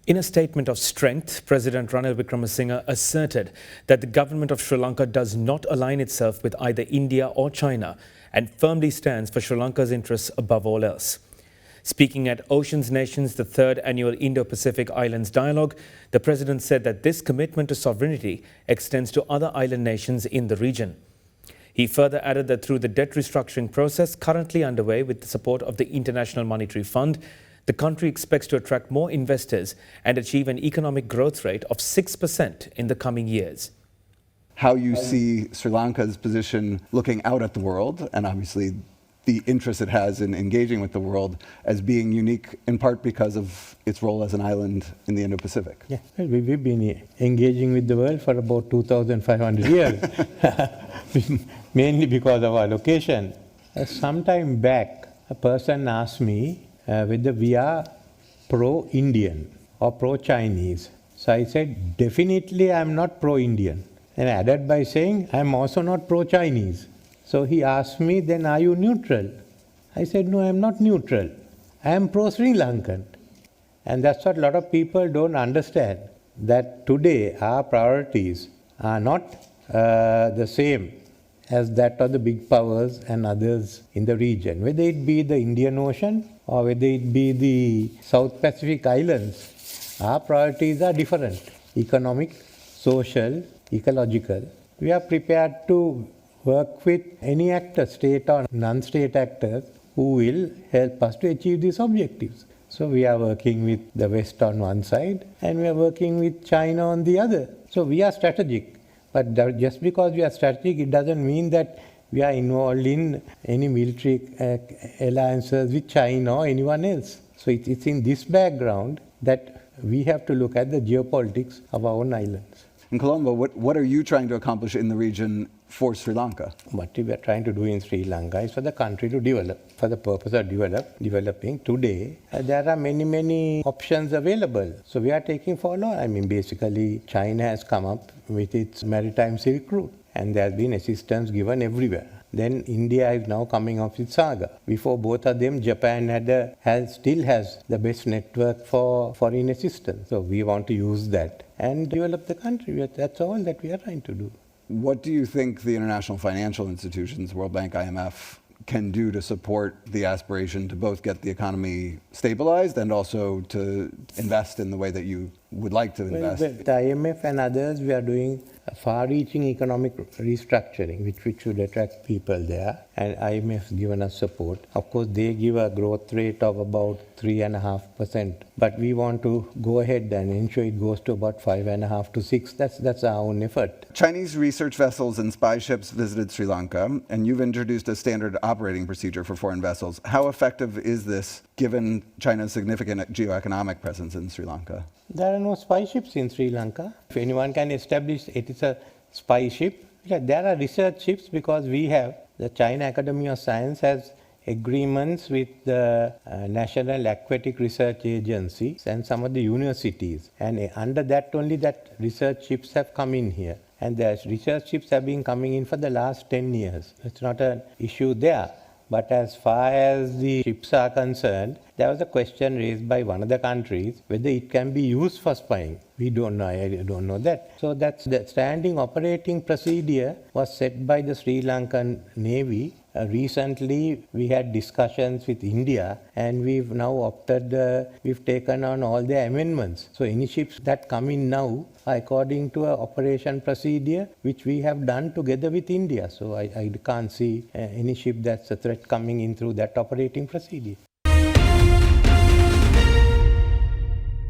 In a statement of strength, President Ranil Wickremesinghe asserted that the government of Sri Lanka does not align itself with either India or China and firmly stands for Sri Lanka's interests above all else. Speaking at Oceans Nations, the third annual Indo-Pacific Islands Dialogue, the President said that this commitment to sovereignty extends to other island nations in the region. He further added that through the debt restructuring process currently underway with the support of the International Monetary Fund, the country expects to attract more investors and achieve an economic growth rate of 6% in the coming years. How you see Sri Lanka's position looking out at the world, and obviously the interest it has in engaging with the world as being unique in part because of its role as an island in the Indo-Pacific. Yeah, well, we've been engaging with the world for about 2,500 years, mainly because of our location. Some time back, a person asked me whether we are pro-Indian or pro-Chinese. So I said, definitely I'm not pro-Indian. And I added by saying, I'm also not pro-Chinese. So he asked me, then are you neutral? I said, no, I'm not neutral. I am pro-Sri Lankan. And that's what a lot of people don't understand, that today our priorities are not the same as that of the big powers and others in the region. Whether it be the Indian Ocean or whether it be the South Pacific Islands, our priorities are different. Economic, social, ecological. We are prepared to work with any actor, state or non-state actors, who will help us to achieve these objectives. So we are working with the West on one side and we are working with China on the other. So we are strategic. But just because we are strategic, it doesn't mean that we are involved in any military alliances with China or anyone else. So it's in this background that we have to look at the geopolitics of our own islands. In Colombo, what are you trying to accomplish in the region for Sri Lanka? What we are trying to do in Sri Lanka is for the country to develop. For the purpose of developing today, there are many options available. So we are taking follow. I mean, basically, China has come up with its maritime Silk Route, and there has been assistance given everywhere. Then India is now coming up with Saga. Before both of them, Japan still has the best network for foreign assistance. So we want to use that and develop the country. That's all that we are trying to do. What do you think the international financial institutions, World Bank, IMF, can do to support the aspiration to both get the economy stabilized and also to invest in the way that you would like to invest? Well, the IMF and others, we are doing a far-reaching economic restructuring, which should attract people there. And IMF has given us support. Of course, they give a growth rate of about 3.5%. But we want to go ahead and ensure it goes to about 5.5 to 6. That's our own effort. Chinese research vessels and spy ships visited Sri Lanka, and you've introduced a standard operating procedure for foreign vessels. How effective is this, given China's significant geoeconomic presence in Sri Lanka? There are no spy ships in Sri Lanka. If anyone can establish it is a spy ship, there are research ships because the China Academy of Science has agreements with the National Aquatic Research Agency and some of the universities. And under that only that research ships have come in here. And the research ships have been coming in for the last 10 years. It's not an issue there. But as far as the ships are concerned, there was a question raised by one of the countries whether it can be used for spying. We don't know, I don't know that. So that's the standing operating procedure was set by the Sri Lankan Navy. Recently, we had discussions with India and we've now we've taken on all the amendments. So any ships that come in now are according to an operation procedure which we have done together with India. So I can't see any ship that's a threat coming in through that operating procedure.